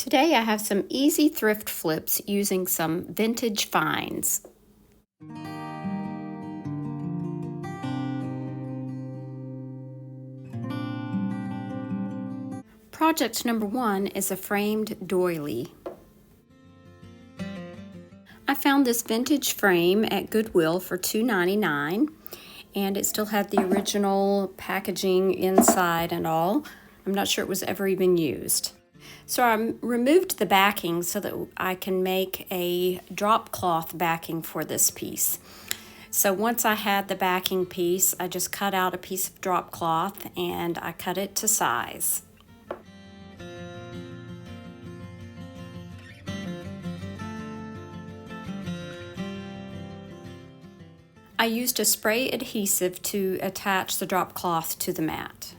Today I have some easy thrift flips using some vintage finds. Project number one is a framed doily. I found this vintage frame at Goodwill for $2.99, and it still had the original packaging inside and all. I'm not sure it was ever even used. So I removed the backing so that I can make a drop cloth backing for this piece. So once I had the backing piece, I just cut out a piece of drop cloth and I cut it to size. I used a spray adhesive to attach the drop cloth to the mat.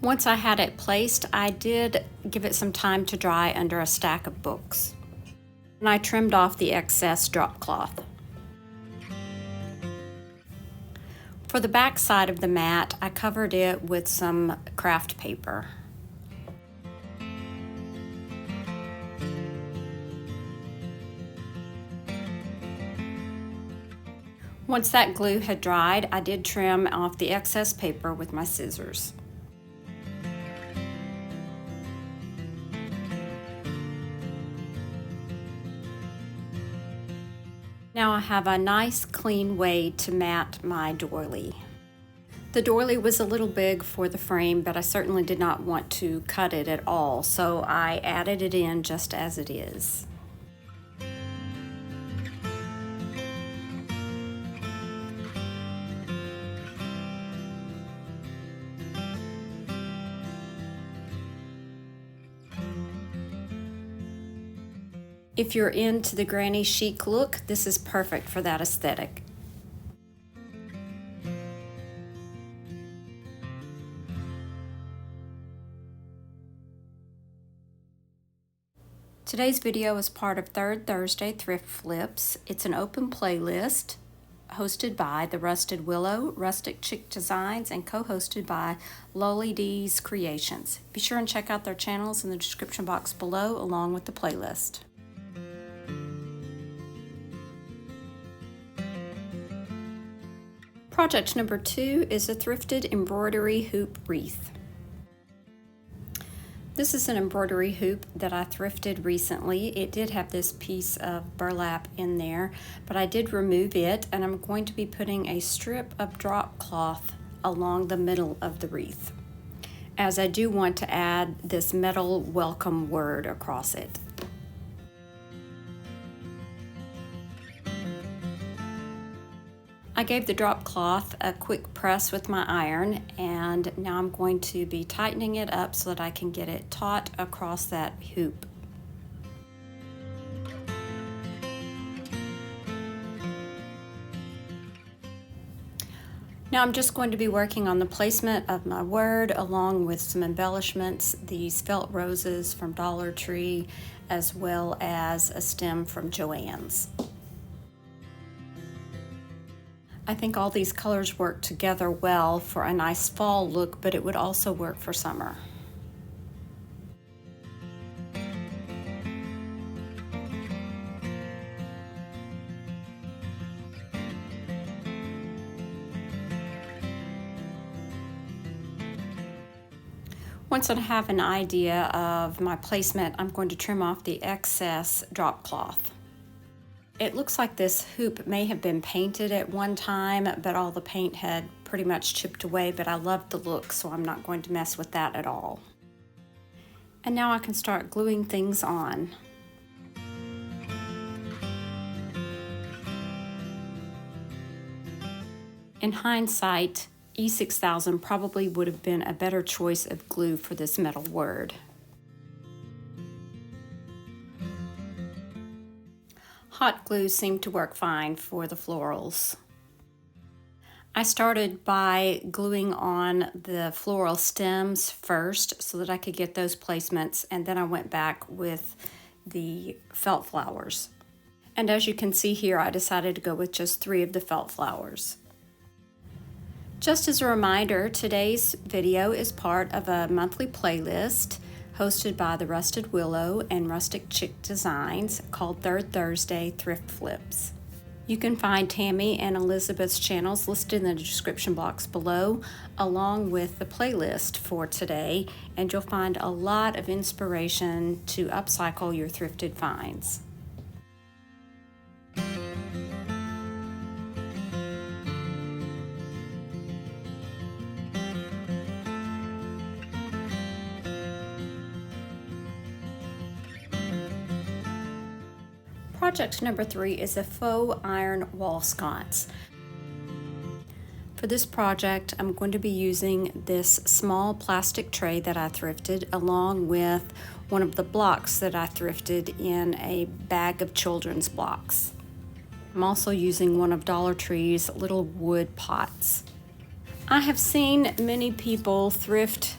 Once I had it placed, I did give it some time to dry under a stack of books. And I trimmed off the excess drop cloth. For the back side of the mat, I covered it with some craft paper. Once that glue had dried, I did trim off the excess paper with my scissors. Now I have a nice clean way to mat my doily. The doily was a little big for the frame, but I certainly did not want to cut it at all, so I added it in just as it is. If you're into the granny chic look, this is perfect for that aesthetic. Today's video is part of Third Thursday Thrift Flips. It's an open playlist hosted by The Rusted Willow, Rustic Chic Designs, and co-hosted by Loli D's Creations. Be sure and check out their channels in the description box below along with the playlist. Project number two is a thrifted embroidery hoop wreath. This is an embroidery hoop that I thrifted recently. It did have this piece of burlap in there, but I did remove it, and I'm going to be putting a strip of drop cloth along the middle of the wreath, as I do want to add this metal welcome word across it. I gave the drop cloth a quick press with my iron, and now I'm going to be tightening it up so that I can get it taut across that hoop. Now I'm just going to be working on the placement of my word along with some embellishments, these felt roses from Dollar Tree, as well as a stem from Joann's. I think all these colors work together well for a nice fall look, but it would also work for summer. Once I have an idea of my placement, I'm going to trim off the excess drop cloth. It looks like this hoop may have been painted at one time, but all the paint had pretty much chipped away, but I loved the look, so I'm not going to mess with that at all. And now I can start gluing things on. In hindsight, E6000 probably would have been a better choice of glue for this metal word. Hot glue seemed to work fine for the florals. I started by gluing on the floral stems first so that I could get those placements, and then I went back with the felt flowers. And as you can see here, I decided to go with just 3 of the felt flowers. Just as a reminder, today's video is part of a monthly playlist hosted by the Rusted Willow and Rustic Chick Designs called Third Thursday Thrift Flips. You can find Tammy and Elizabeth's channels listed in the description box below, along with the playlist for today, and you'll find a lot of inspiration to upcycle your thrifted finds. Project number 3 is a faux iron wall sconce. For this project, I'm going to be using this small plastic tray that I thrifted along with one of the blocks that I thrifted in a bag of children's blocks. I'm also using one of Dollar Tree's little wood pots. I have seen many people thrift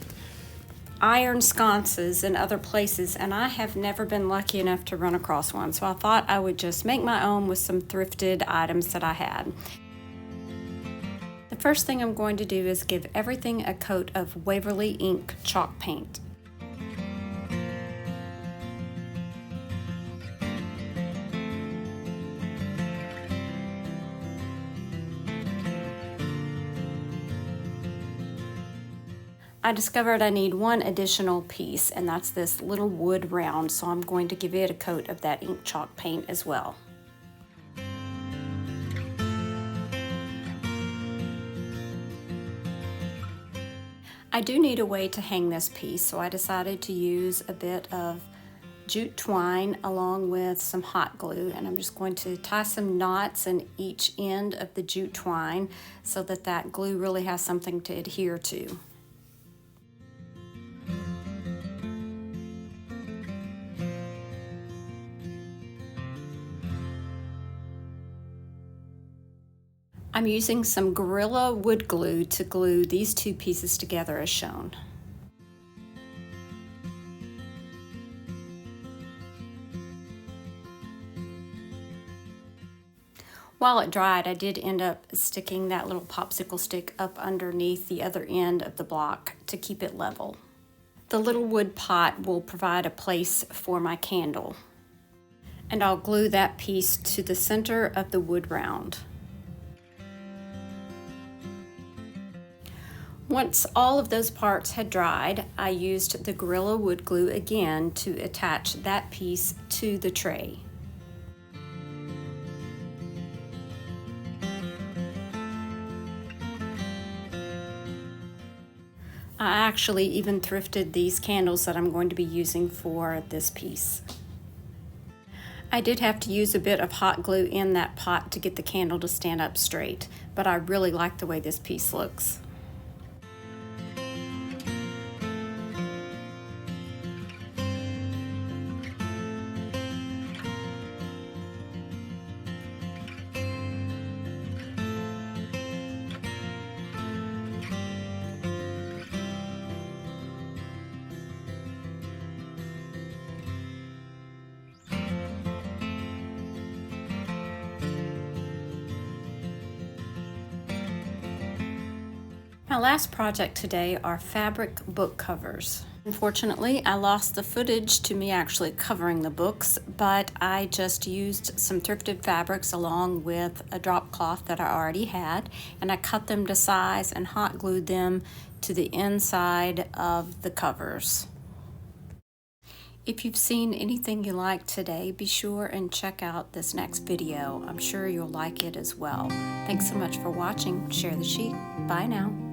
iron sconces in other places, and I have never been lucky enough to run across one, so I thought I would just make my own with some thrifted items that I had. The first thing I'm going to do is give everything a coat of Waverly ink chalk paint. I discovered I need one additional piece, and that's this little wood round, so I'm going to give it a coat of that ink chalk paint as well. I do need a way to hang this piece, so I decided to use a bit of jute twine along with some hot glue, and I'm just going to tie some knots in each end of the jute twine so that that glue really has something to adhere to. I'm using some Gorilla wood glue to glue these two pieces together as shown. While it dried, I did end up sticking that little popsicle stick up underneath the other end of the block to keep it level. The little wood pot will provide a place for my candle, and I'll glue that piece to the center of the wood round. Once all of those parts had dried, I used the Gorilla wood glue again to attach that piece to the tray. I actually even thrifted these candles that I'm going to be using for this piece. I did have to use a bit of hot glue in that pot to get the candle to stand up straight, but I really like the way this piece looks. My last project today are fabric book covers. Unfortunately, I lost the footage to me actually covering the books, but I just used some thrifted fabrics along with a drop cloth that I already had, and I cut them to size and hot glued them to the inside of the covers. If you've seen anything you like today, be sure and check out this next video. I'm sure you'll like it as well. Thanks so much for watching. Share the sheet. Bye now.